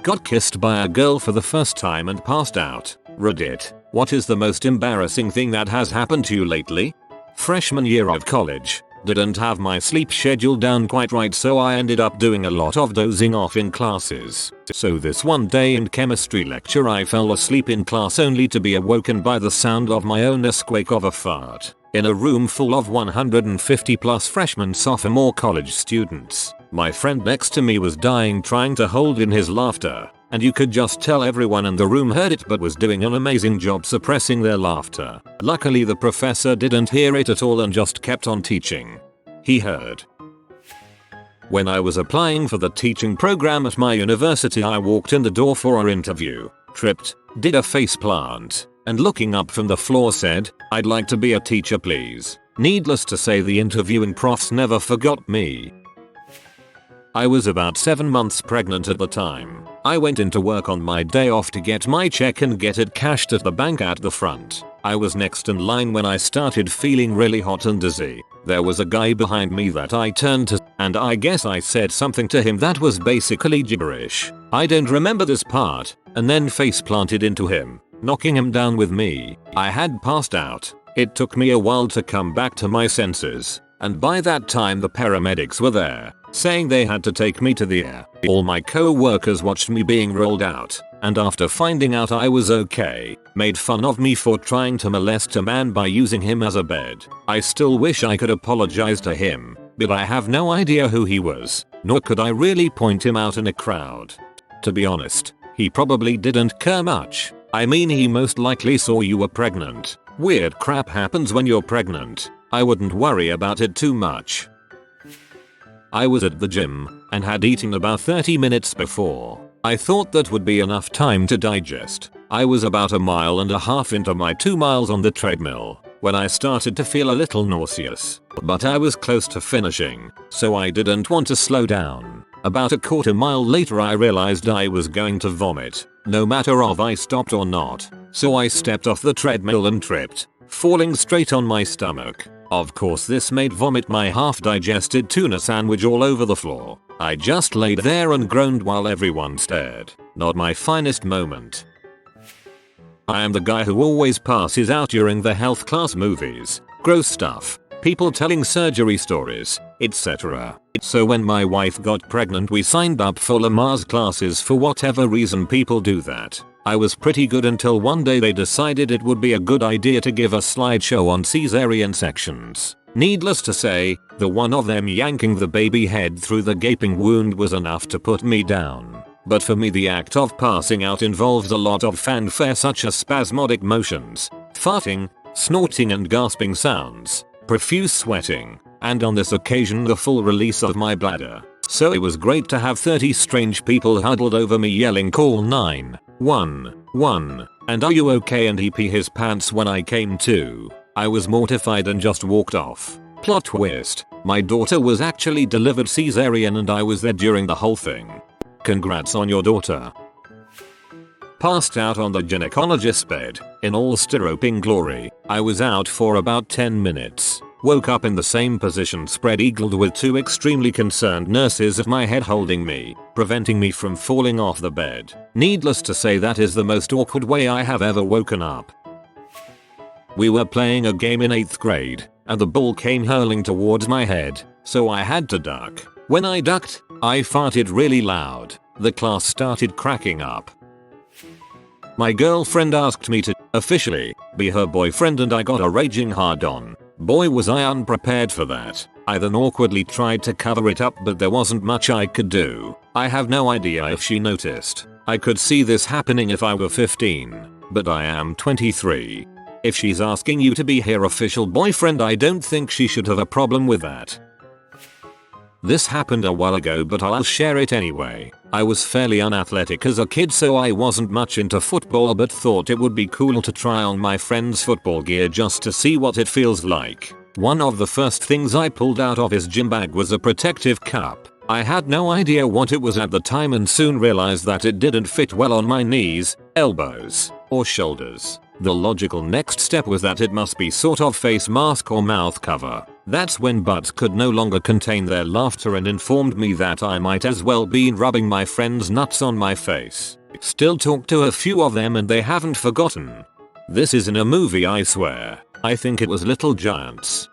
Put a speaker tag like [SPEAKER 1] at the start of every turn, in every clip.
[SPEAKER 1] Got kissed by a girl for the first time and passed out. Reddit. What is the most embarrassing thing that has happened to you lately? Freshman year of college. Didn't have my sleep schedule down quite right, so I ended up doing a lot of dozing off in classes. So this one day in chemistry lecture I fell asleep in class only to be awoken by the sound of my own squeak of a fart. In a room full of 150 plus freshman sophomore college students. My friend next to me was dying trying to hold in his laughter, and you could just tell everyone in the room heard it but was doing an amazing job suppressing their laughter. Luckily the professor didn't hear it at all and just kept on teaching. He heard. When I was applying for the teaching program at my university, I walked in the door for our interview, tripped, did a face plant, and looking up from the floor said, "I'd like to be a teacher please." Needless to say, the interviewing profs never forgot me. I was about 7 months pregnant at the time. I went into work on my day off to get my check and get it cashed at the bank at the front. I was next in line when I started feeling really hot and dizzy. There was a guy behind me that I turned to, and I guess I said something to him that was basically gibberish. I don't remember this part, and then face planted into him, knocking him down with me. I had passed out. It took me a while to come back to my senses, and by that time the paramedics were there, saying they had to take me to the ER. All my co-workers watched me being rolled out, and after finding out I was okay, made fun of me for trying to molest a man by using him as a bed. I still wish I could apologize to him, but I have no idea who he was, nor could I really point him out in a crowd. To be honest, he probably didn't care much. I mean, he most likely saw you were pregnant. Weird crap happens when you're pregnant. I wouldn't worry about it too much. I was at the gym and had eaten about 30 minutes before. I thought that would be enough time to digest. I was about 1.5 miles into my 2 miles on the treadmill when I started to feel a little nauseous, but I was close to finishing, so I didn't want to slow down. About 1/4 mile later I realized I was going to vomit, no matter if I stopped or not, so I stepped off the treadmill and tripped, falling straight on my stomach. Of course this made vomit my half-digested tuna sandwich all over the floor. I just laid there and groaned while everyone stared. Not my finest moment. I am the guy who always passes out during the health class movies. Gross stuff. People telling surgery stories, etc. So when my wife got pregnant we signed up for Lamar's classes. For whatever reason people do that. I was pretty good until one day they decided it would be a good idea to give a slideshow on cesarean sections. Needless to say, the one of them yanking the baby head through the gaping wound was enough to put me down. But for me the act of passing out involves a lot of fanfare, such as spasmodic motions, farting, snorting and gasping sounds, profuse sweating, and on this occasion the full release of my bladder. So it was great to have 30 strange people huddled over me yelling "Call 911" and "Are you okay?" and he pee his pants when I came to. I was mortified and just walked off. Plot twist, my daughter was actually delivered cesarean and I was there during the whole thing. Congrats on your daughter. Passed out on the gynecologist's bed, in all stirruping glory. I was out for about 10 minutes. Woke up in the same position, spread-eagled, with 2 extremely concerned nurses at my head holding me, preventing me from falling off the bed. Needless to say, that is the most awkward way I have ever woken up. We were playing a game in 8th grade, and the ball came hurling towards my head, so I had to duck. When I ducked, I farted really loud. The class started cracking up. My girlfriend asked me to, officially, be her boyfriend and I got a raging hard-on. Boy was I unprepared for that. I then awkwardly tried to cover it up, but there wasn't much I could do. I have no idea if she noticed. I could see this happening if I were 15, but I am 23. If she's asking you to be her official boyfriend, I don't think she should have a problem with that. This happened a while ago, but I'll share it anyway. I was fairly unathletic as a kid, so I wasn't much into football, but thought it would be cool to try on my friend's football gear just to see what it feels like. One of the first things I pulled out of his gym bag was a protective cup. I had no idea what it was at the time and soon realized that it didn't fit well on my knees, elbows, or shoulders. The logical next step was that it must be sort of face mask or mouth cover. That's when butts could no longer contain their laughter and informed me that I might as well be rubbing my friend's nuts on my face. Still talk to a few of them and they haven't forgotten. This is in a movie, I swear. I think it was Little Giants.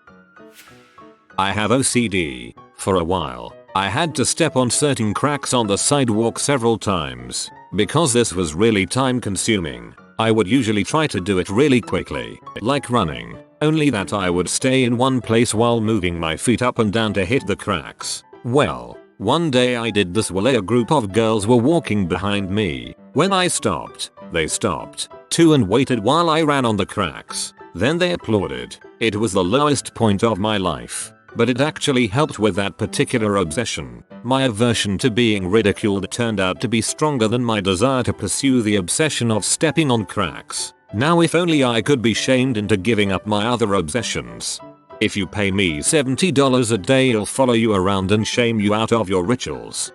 [SPEAKER 1] I have OCD. For a while, I had to step on certain cracks on the sidewalk several times. Because this was really time consuming, I would usually try to do it really quickly, like running. Only that I would stay in one place while moving my feet up and down to hit the cracks. Well, one day I did this while a group of girls were walking behind me. When I stopped, they stopped too and waited while I ran on the cracks. Then they applauded. It was the lowest point of my life, but it actually helped with that particular obsession. My aversion to being ridiculed turned out to be stronger than my desire to pursue the obsession of stepping on cracks. Now if only I could be shamed into giving up my other obsessions. If you pay me $70 a day, I'll follow you around and shame you out of your rituals.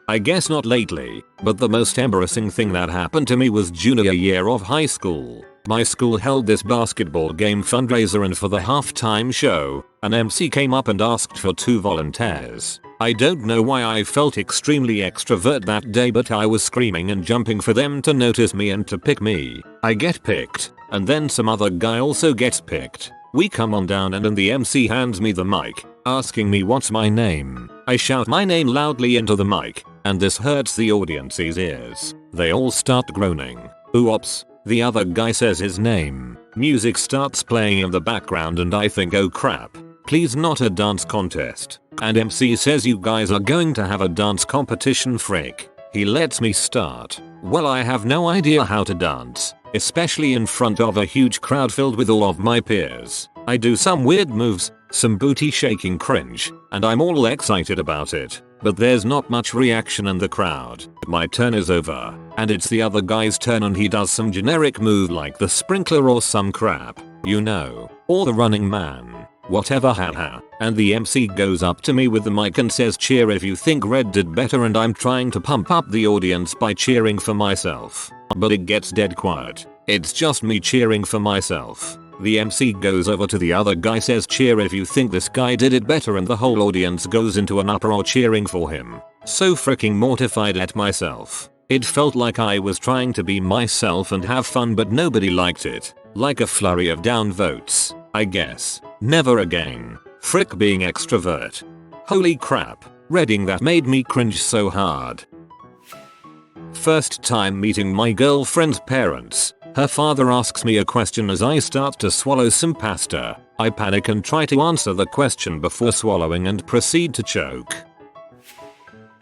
[SPEAKER 1] I guess not lately, but the most embarrassing thing that happened to me was junior year of high school. My school held this basketball game fundraiser, and for the halftime show, an MC came up and asked for 2 volunteers. I don't know why I felt extremely extrovert that day, but I was screaming and jumping for them to notice me and to pick me. I get picked, and then some other guy also gets picked. We come on down and then the MC hands me the mic, asking me what's my name. I shout my name loudly into the mic, and this hurts the audience's ears. They all start groaning. Oops. The other guy says his name. Music starts playing in the background and I think, oh crap. Please not a dance contest. And MC says you guys are going to have a dance competition, frick. He lets me start. Well, I have no idea how to dance, especially in front of a huge crowd filled with all of my peers. I do some weird moves, some booty shaking cringe, and I'm all excited about it. But there's not much reaction in the crowd. My turn is over, and it's the other guy's turn and he does some generic move like the sprinkler or some crap. You know, or the running man. Whatever, haha. And the MC goes up to me with the mic and says cheer if you think Red did better, and I'm trying to pump up the audience by cheering for myself. But it gets dead quiet. It's just me cheering for myself. The MC goes over to the other guy, says cheer if you think this guy did it better, and the whole audience goes into an uproar cheering for him. So freaking mortified at myself. It felt like I was trying to be myself and have fun, but nobody liked it. Like a flurry of down votes, I guess. Never again. Frick being extrovert. Holy crap. Reading that made me cringe so hard. First time meeting my girlfriend's parents. Her father asks me a question as I start to swallow some pasta. I panic and try to answer the question before swallowing and proceed to choke.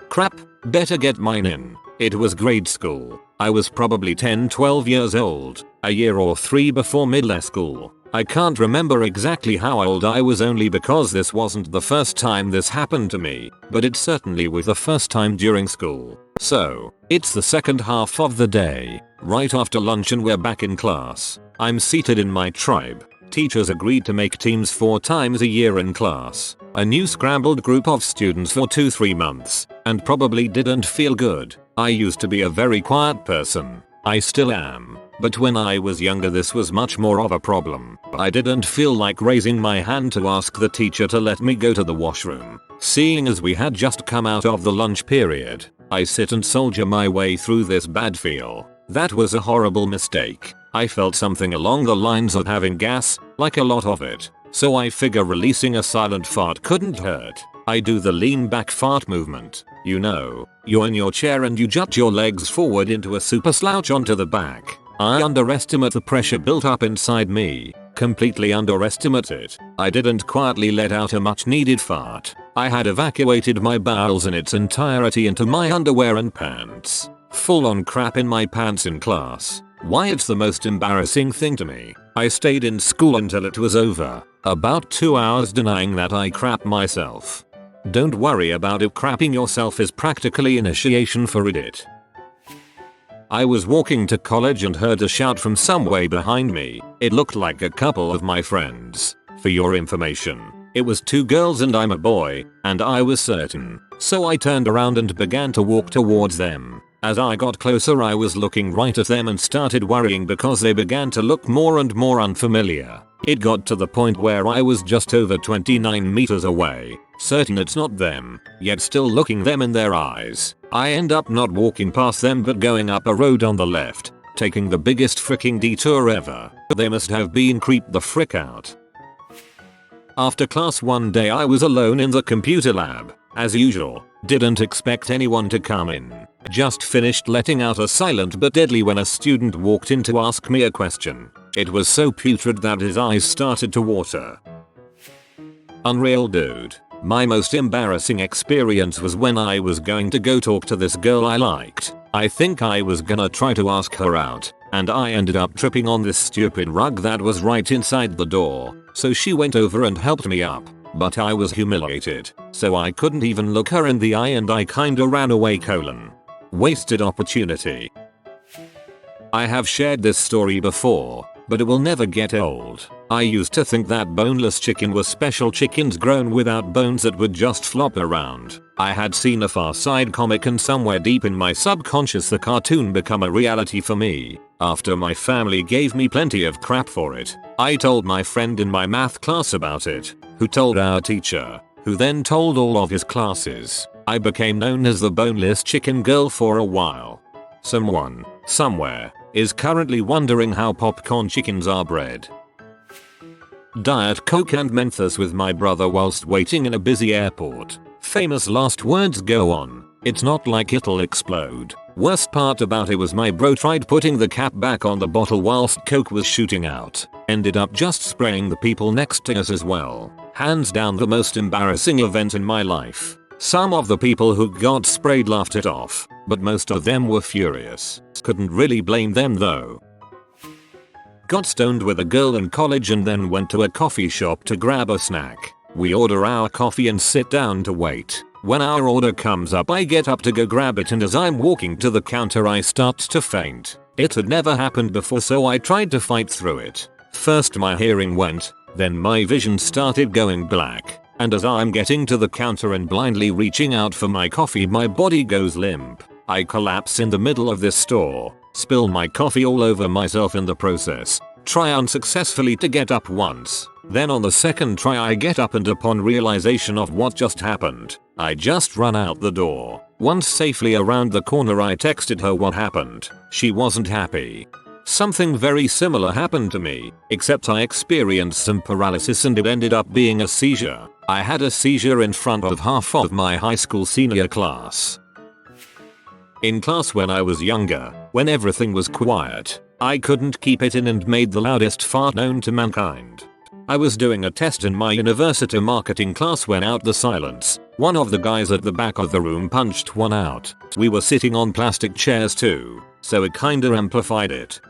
[SPEAKER 1] Crap, better get mine in. It was grade school. I was probably 10-12 years old, a year or 3 before middle school. I can't remember exactly how old I was, only because this wasn't the first time this happened to me, but it certainly was the first time during school. So, it's the second half of the day, right after lunch, and we're back in class. I'm seated in my tribe. Teachers agreed to make teams 4 times a year in class. A new scrambled group of students for 2-3 months, and probably didn't feel good. I used to be a very quiet person. I still am. But when I was younger this was much more of a problem. I didn't feel like raising my hand to ask the teacher to let me go to the washroom. Seeing as we had just come out of the lunch period, I sit and soldier my way through this bad feel. That was a horrible mistake. I felt something along the lines of having gas, like a lot of it. So I figure releasing a silent fart couldn't hurt. I do the lean back fart movement. You know, you're in your chair and you jut your legs forward into a super slouch onto the back. I underestimate the pressure built up inside me. Completely underestimate it. I didn't quietly let out a much needed fart. I had evacuated my bowels in its entirety into my underwear and pants. Full on crap in my pants in class. Why, it's the most embarrassing thing to me. I stayed in school until it was over. About 2 hours denying that I crapped myself. Don't worry about it, crapping yourself is practically initiation for Reddit. I was walking to college and heard a shout from some way behind me. It looked like a couple of my friends. For your information, it was 2 girls and I'm a boy, and I was certain. So I turned around and began to walk towards them. As I got closer I was looking right at them and started worrying because they began to look more and more unfamiliar. It got to the point where I was just over 29 meters away, certain it's not them, yet still looking them in their eyes. I end up not walking past them but going up a road on the left, taking the biggest freaking detour ever. They must have been creeped the frick out. After class one day I was alone in the computer lab. As usual, didn't expect anyone to come in. Just finished letting out a silent but deadly when a student walked in to ask me a question. It was so putrid that his eyes started to water. Unreal dude. My most embarrassing experience was when I was going to go talk to this girl I liked. I think I was gonna try to ask her out, and I ended up tripping on this stupid rug that was right inside the door, so she went over and helped me up. But I was humiliated, so I couldn't even look her in the eye and I kinda ran away. Wasted opportunity. I have shared this story before, but it will never get old. I used to think that boneless chicken was special chickens grown without bones that would just flop around. I had seen a Far Side comic and somewhere deep in my subconscious the cartoon become a reality for me. After my family gave me plenty of crap for it, I told my friend in my math class about it, who told our teacher, who then told all of his classes. I became known as the boneless chicken girl for a while. Someone, somewhere, is currently wondering how popcorn chickens are bred. Diet Coke and Menthos with my brother whilst waiting in a busy airport. Famous last words go on. It's not like it'll explode. Worst part about it was my bro tried putting the cap back on the bottle whilst Coke was shooting out. Ended up just spraying the people next to us as well. Hands down the most embarrassing event in my life. Some of the people who got sprayed laughed it off, but most of them were furious. Couldn't really blame them though. Got stoned with a girl in college and then went to a coffee shop to grab a snack. We order our coffee and sit down to wait. When our order comes up I get up to go grab it and as I'm walking to the counter I start to faint. It had never happened before so I tried to fight through it. First my hearing went, then my vision started going black. And as I'm getting to the counter and blindly reaching out for my coffee my body goes limp. I collapse in the middle of this store, spill my coffee all over myself in the process, try unsuccessfully to get up once. Then on the second try I get up and upon realization of what just happened, I just run out the door. Once safely around the corner I texted her what happened. She wasn't happy. Something very similar happened to me, except I experienced some paralysis and it ended up being a seizure. I had a seizure in front of half of my high school senior class. In class when I was younger, when everything was quiet, I couldn't keep it in and made the loudest fart known to mankind. I was doing a test in my university marketing class when out the silence, one of the guys at the back of the room punched one out. We were sitting on plastic chairs too, so it kinda amplified it.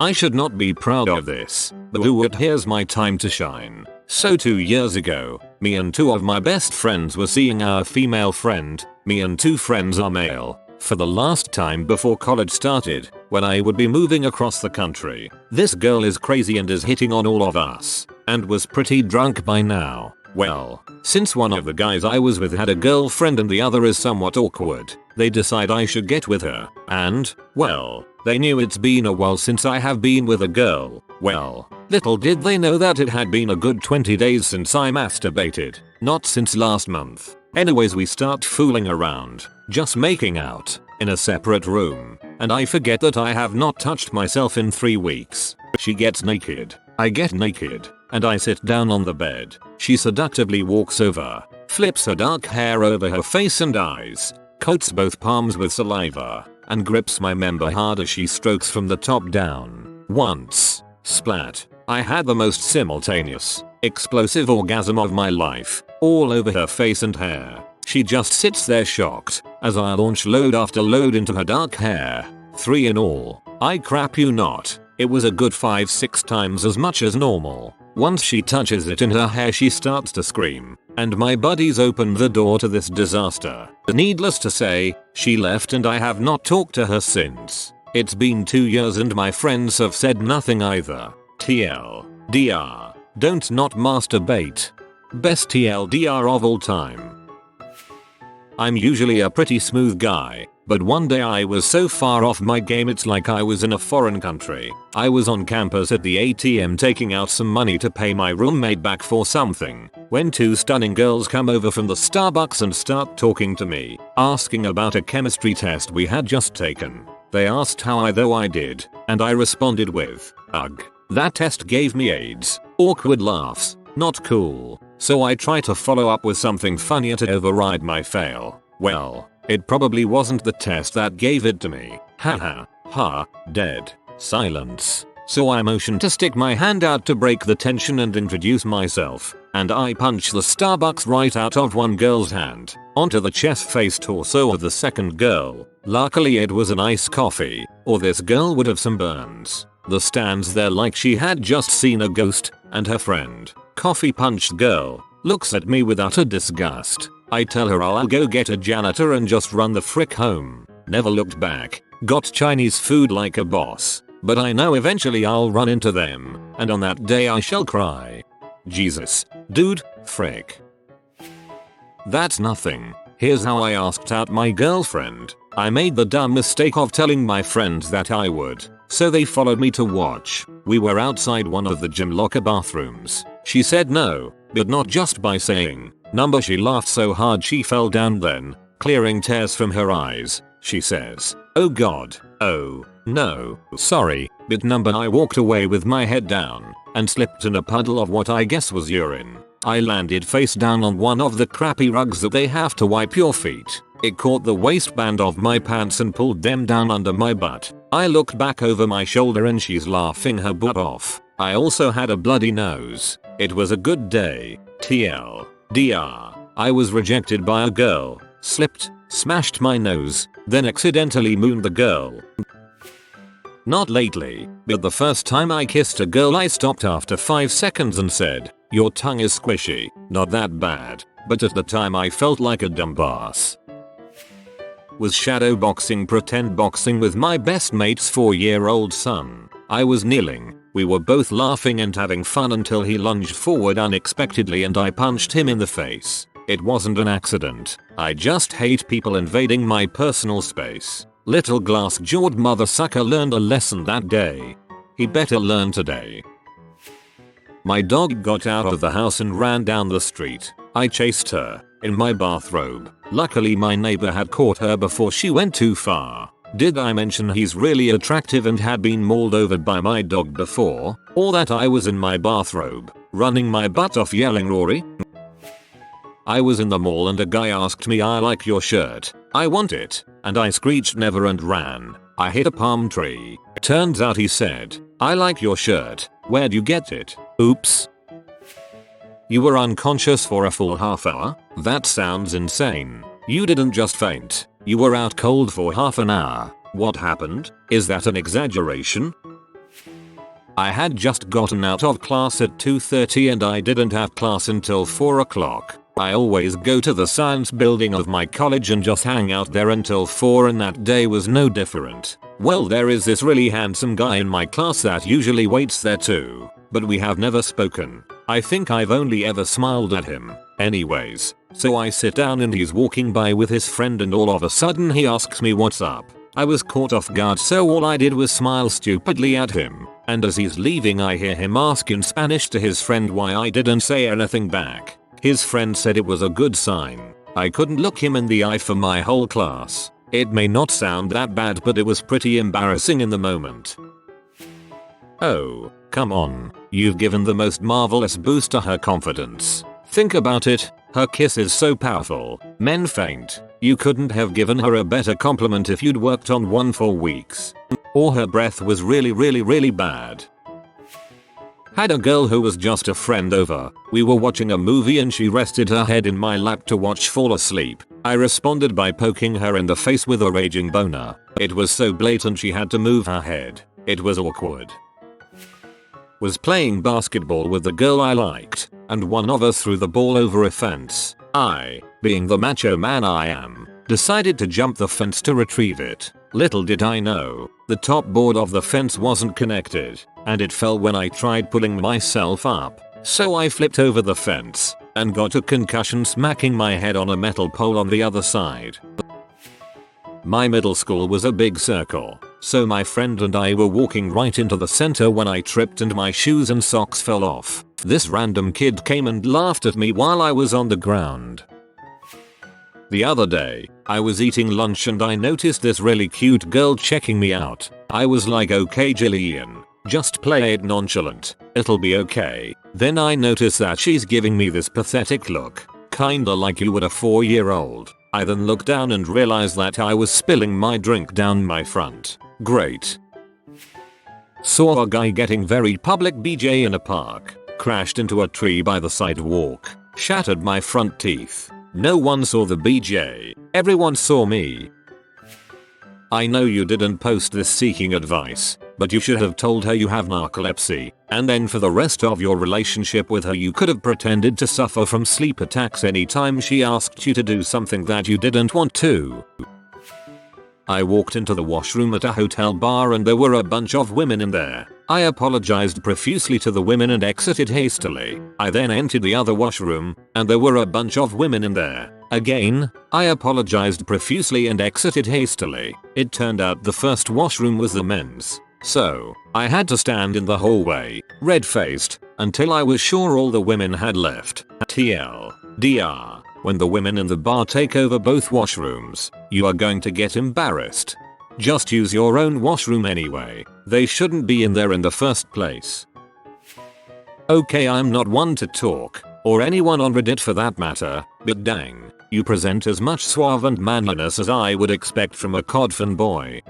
[SPEAKER 1] I should not be proud of this, but here's my time to shine. So 2 years ago, me and 2 of my best friends were seeing our female friend, me and 2 friends are male, for the last time before college started, when I would be moving across the country. This girl is crazy and is hitting on all of us, and was pretty drunk by now. Well, since one of the guys I was with had a girlfriend and the other is somewhat awkward, they decide I should get with her, and, well, they knew it's been a while since I have been with a girl. Well, little did they know that it had been a good 20 days since I masturbated, not since last month. Anyways we start fooling around, just making out, in a separate room, and I forget that I have not touched myself in 3 weeks. She gets naked, I get naked, and I sit down on the bed. She seductively walks over, flips her dark hair over her face and eyes, coats both palms with saliva, and grips my member hard as she strokes from the top down. Once, splat, I had the most simultaneous, explosive orgasm of my life, all over her face and hair. She just sits there shocked, as I launch load after load into her dark hair, 3 in all. I crap you not, it was a good 5-6 times as much as normal. Once she touches it in her hair she starts to scream, and my buddies opened the door to this disaster. Needless to say, she left and I have not talked to her since. It's been 2 years and my friends have said nothing either. TLDR, don't not masturbate. Best TLDR of all time. I'm usually a pretty smooth guy, But one day I was so far off my game it's like I was in a foreign country. I was on campus at the ATM taking out some money to pay my roommate back for something, when two stunning girls come over from the Starbucks and start talking to me, asking about a chemistry test we had just taken. They asked how I did, and I responded with, "Ugh, that test gave me AIDS." Awkward laughs. Not cool. So I try to follow up with something funnier to override my fail. Well, it probably wasn't the test that gave it to me. Haha. Ha. Dead. Silence. So I motion to stick my hand out to break the tension and introduce myself, and I punch the Starbucks right out of one girl's hand, onto the chest face torso of the second girl. Luckily it was an iced coffee, or this girl would have some burns. The stands there like she had just seen a ghost, and her friend, coffee punched girl, looks at me with utter disgust. I tell her I'll go get a janitor and just run the frick home. Never looked back. Got Chinese food like a boss. But I know eventually I'll run into them, and on that day I shall cry. Jesus. Dude, frick. That's nothing. Here's how I asked out my girlfriend. I made the dumb mistake of telling my friends that I would, so they followed me to watch. We were outside one of the gym locker bathrooms. She said no, but not just by saying number. She laughed so hard she fell down, then, clearing tears from her eyes, she says, "Oh god, oh, no, sorry, but number." I walked away with my head down, and slipped in a puddle of what I guess was urine. I landed face down on one of the crappy rugs that they have to wipe your feet. It caught the waistband of my pants and pulled them down under my butt. I looked back over my shoulder and she's laughing her butt off. I also had a bloody nose. It was a good day. TLDR. I was rejected by a girl, slipped, smashed my nose, then accidentally mooned the girl. Not lately, but the first time I kissed a girl I stopped after 5 seconds and said, "Your tongue is squishy." Not that bad, but at the time I felt like a dumbass. Was shadow boxing pretend boxing with my best mate's 4-year-old son. I was kneeling, we were both laughing and having fun until he lunged forward unexpectedly and I punched him in the face. It wasn't an accident. I just hate people invading my personal space. Little glass-jawed mother sucker learned a lesson that day. He better learn today. My dog got out of the house and ran down the street. I chased her, in my bathrobe. Luckily my neighbor had caught her before she went too far. Did I mention he's really attractive and had been mauled over by my dog before? Or that I was in my bathrobe, running my butt off yelling Rory? I was in the mall and a guy asked me, "I like your shirt. I want it." And I screeched never and ran. I hit a palm tree. Turns out he said, "I like your shirt. Where'd you get it?" Oops. You were unconscious for a full half hour? That sounds insane. You didn't just faint. You were out cold for half an hour. What happened? Is that an exaggeration? I had just gotten out of class at 2:30 and I didn't have class until 4 o'clock. I always go to the science building of my college and just hang out there until 4, and that day was no different. Well, there is this really handsome guy in my class that usually waits there too, but we have never spoken. I think I've only ever smiled at him. Anyways, so I sit down and he's walking by with his friend and all of a sudden he asks me what's up. I was caught off guard, so all I did was smile stupidly at him, and as he's leaving I hear him ask in Spanish to his friend why I didn't say anything back. His friend said it was a good sign. I couldn't look him in the eye for my whole class. It may not sound that bad, but it was pretty embarrassing in the moment. Oh, come on. You've given the most marvelous boost to her confidence. Think about it. Her kiss is so powerful. Men faint. You couldn't have given her a better compliment if you'd worked on one for weeks. Or her breath was really bad. Had a girl who was just a friend over. We were watching a movie and she rested her head in my lap to watch fall asleep. I responded by poking her in the face with a raging boner. It was so blatant she had to move her head. It was awkward. Was playing basketball with the girl I liked, and one of us threw the ball over a fence. I, being the macho man I am, decided to jump the fence to retrieve it. Little did I know, the top board of the fence wasn't connected, and it fell when I tried pulling myself up. So I flipped over the fence, and got a concussion smacking my head on a metal pole on the other side. My middle school was a big circle, so my friend and I were walking right into the center when I tripped and my shoes and socks fell off. This random kid came and laughed at me while I was on the ground. The other day, I was eating lunch and I noticed this really cute girl checking me out. I was like, okay Jillian, just play it nonchalant, it'll be okay. Then I notice that she's giving me this pathetic look, kinda like you would a 4-year-old. I then looked down and realized that I was spilling my drink down my front. Great. Saw a guy getting very public BJ in a park. Crashed into a tree by the sidewalk. Shattered my front teeth. No one saw the BJ. Everyone saw me. I know you didn't post this seeking advice, but you should have told her you have narcolepsy, and then for the rest of your relationship with her you could have pretended to suffer from sleep attacks anytime she asked you to do something that you didn't want to. I walked into the washroom at a hotel bar and there were a bunch of women in there. I apologized profusely to the women and exited hastily. I then entered the other washroom, and there were a bunch of women in there. Again, I apologized profusely and exited hastily. It turned out the first washroom was the men's. So, I had to stand in the hallway, red-faced, until I was sure all the women had left. TLDR. When the women in the bar take over both washrooms, you are going to get embarrassed. Just use your own washroom anyway. They shouldn't be in there in the first place. Okay, I'm not one to talk, or anyone on Reddit for that matter, but dang, you present as much suave and manliness as I would expect from a codfin boy.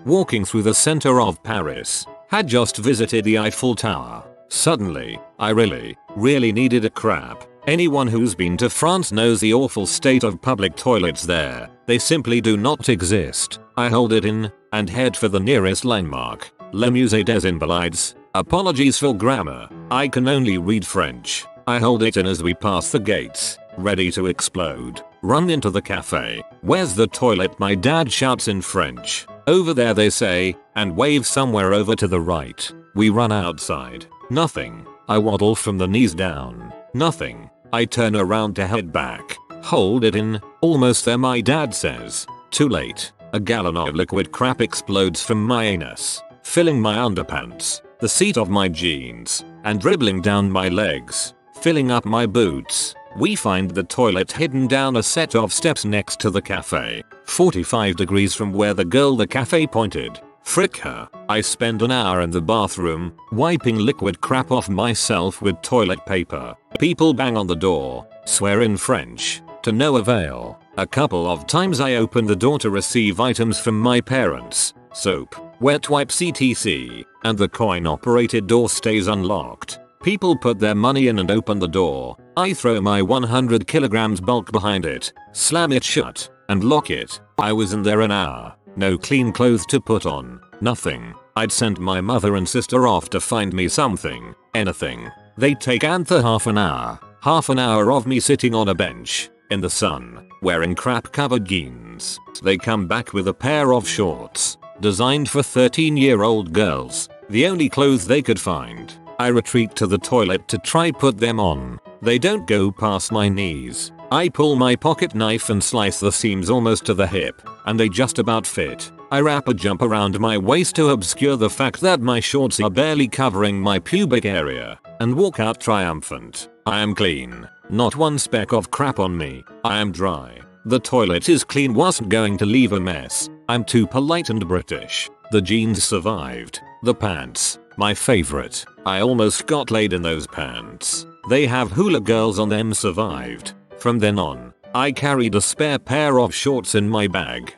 [SPEAKER 1] Walking through the center of Paris, had just visited the Eiffel Tower. Suddenly, I really needed a crap. Anyone who's been to France knows the awful state of public toilets there. They simply do not exist. I hold it in and head for the nearest landmark. Le Musée des Invalides. Apologies for grammar. I can only read French. I hold it in as we pass the gates, ready to explode. Run into the cafe. Where's the toilet? My dad shouts in French. Over there they say, and wave somewhere over to the right. We run outside. Nothing. I waddle from the knees down. Nothing. I turn around to head back. Hold it in. Almost there, my dad says. Too late. A gallon of liquid crap explodes from my anus, filling my underpants, the seat of my jeans, and dribbling down my legs, filling up my boots. We find the toilet hidden down a set of steps next to the cafe, 45 degrees from where the girl the cafe pointed. Frick her. I spend an hour in the bathroom, wiping liquid crap off myself with toilet paper. People bang on the door, swear in French, to no avail. A couple of times I open the door to receive items from my parents, soap, wet wipes etc, and the coin-operated door stays unlocked. People put their money in and open the door. I throw my 100 kilograms bulk behind it, slam it shut, and lock it. I was in there an hour. No clean clothes to put on. Nothing. I'd sent my mother and sister off to find me something. Anything. They'd take Antha half an hour. Half an hour of me sitting on a bench, in the sun, wearing crap-covered jeans. They come back with a pair of shorts, designed for 13-year-old girls. The only clothes they could find. I retreat to the toilet to try put them on. They don't go past my knees. I pull my pocket knife and slice the seams almost to the hip, and they just about fit. I wrap a jump around my waist to obscure the fact that my shorts are barely covering my pubic area, and walk out triumphant. I am clean. Not one speck of crap on me. I am dry. The toilet is clean, wasn't going to leave a mess. I'm too polite and British. The jeans survived. The pants, my favorite. I almost got laid in those pants. They have hula girls on them, survived. From then on, I carried a spare pair of shorts in my bag.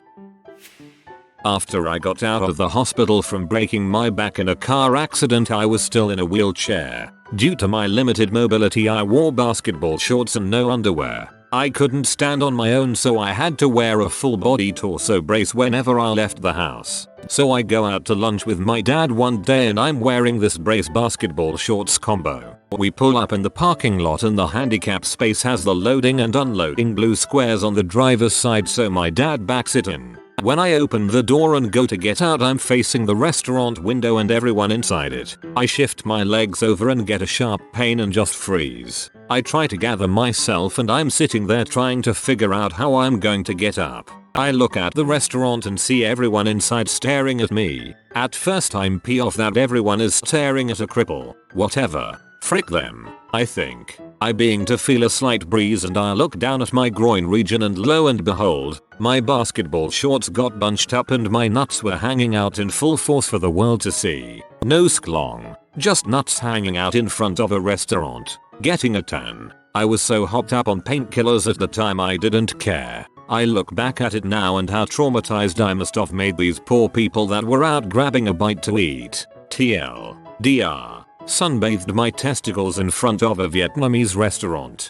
[SPEAKER 1] After I got out of the hospital from breaking my back in a car accident, I was still in a wheelchair. Due to my limited mobility, I wore basketball shorts and no underwear. I couldn't stand on my own, so I had to wear a full body torso brace whenever I left the house. So I go out to lunch with my dad one day and I'm wearing this brace basketball shorts combo. We pull up in the parking lot and the handicap space has the loading and unloading blue squares on the driver's side, so my dad backs it in. When I open the door and go to get out, I'm facing the restaurant window and everyone inside it. I shift my legs over and get a sharp pain and just freeze. I try to gather myself and I'm sitting there trying to figure out how I'm going to get up. I look at the restaurant and see everyone inside staring at me. At first I'm pissed off that everyone is staring at a cripple. Whatever. Frick them, I think. I being to feel a slight breeze and I look down at my groin region and lo and behold, my basketball shorts got bunched up and my nuts were hanging out in full force for the world to see. No sklong, just nuts hanging out in front of a restaurant. Getting a tan. I was so hopped up on painkillers at the time I didn't care. I look back at it now and how traumatized I must have made these poor people that were out grabbing a bite to eat. TLDR. Sunbathed my testicles in front of a Vietnamese restaurant.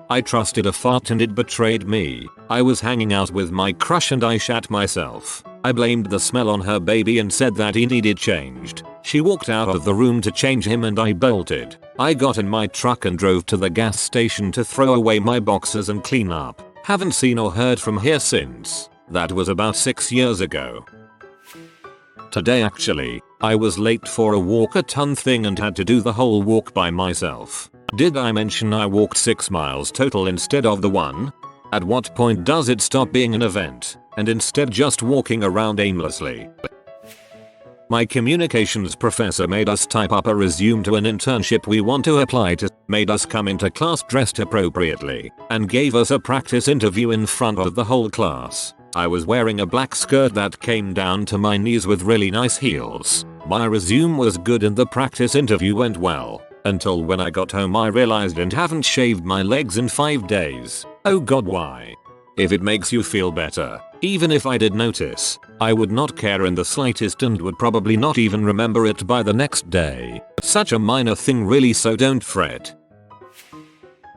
[SPEAKER 1] I trusted a fart and it betrayed me. I was hanging out with my crush and I shat myself. I blamed the smell on her baby and said that he needed changed. She walked out of the room to change him and I bolted. I got in my truck and drove to the gas station to throw away my boxes and clean up. Haven't seen or heard from her since. That was about 6 years ago. Today actually, I was late for a walk-a-ton thing and had to do the whole walk by myself. Did I mention I walked 6 miles total instead of the 1? At what point does it stop being an event, and instead just walking around aimlessly? My communications professor made us type up a resume to an internship we want to apply to, made us come into class dressed appropriately, and gave us a practice interview in front of the whole class. I was wearing a black skirt that came down to my knees with really nice heels. My resume was good and the practice interview went well. Until when I got home I realized I haven't shaved my legs in 5 days. Oh god, why? If it makes you feel better, even if I did notice, I would not care in the slightest and would probably not even remember it by the next day. Such a minor thing really, so don't fret.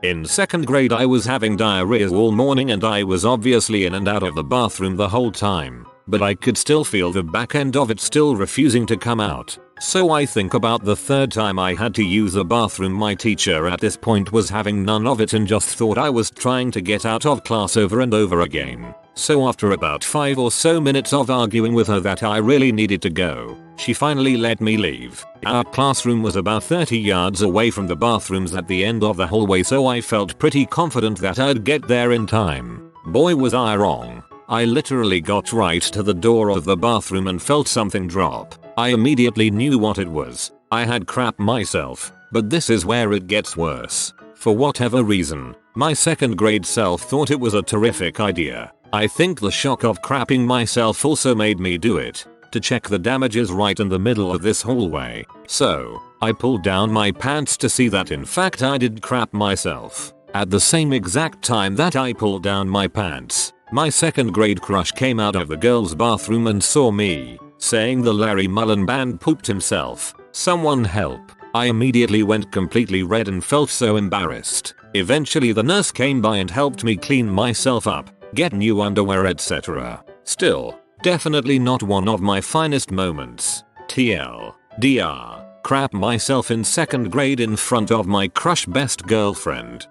[SPEAKER 1] In 2nd grade I was having diarrhea all morning and I was obviously in and out of the bathroom the whole time, but I could still feel the back end of it still refusing to come out. So I think about the 3rd time I had to use the bathroom, my teacher at this point was having none of it and just thought I was trying to get out of class over and over again. So after about 5 or so minutes of arguing with her that I really needed to go, she finally let me leave. Our classroom was about 30 yards away from the bathrooms at the end of the hallway, so I felt pretty confident that I'd get there in time. Boy was I wrong. I literally got right to the door of the bathroom and felt something drop. I immediately knew what it was. I had crapped myself, but this is where it gets worse. For whatever reason, my 2nd grade self thought it was a terrific idea. I think the shock of crapping myself also made me do it, to check the damages right in the middle of this hallway. So, I pulled down my pants to see that in fact I did crap myself. At the same exact time that I pulled down my pants, my 2nd grade crush came out of the girls' bathroom and saw me, saying the Larry Mullen Band pooped himself. Someone help. I immediately went completely red and felt so embarrassed. Eventually the nurse came by and helped me clean myself up, get new underwear, etc. Still, definitely not one of my finest moments. TLDR. Crap myself in 2nd grade in front of my crush best girlfriend.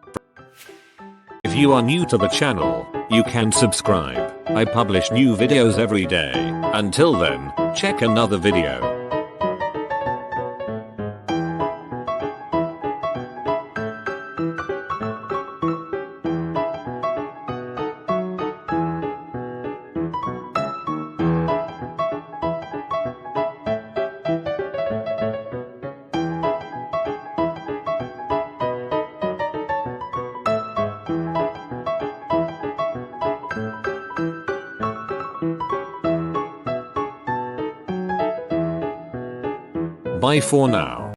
[SPEAKER 1] If you are new to the channel, you can subscribe. I publish new videos every day. Until then, check another video. Bye for now.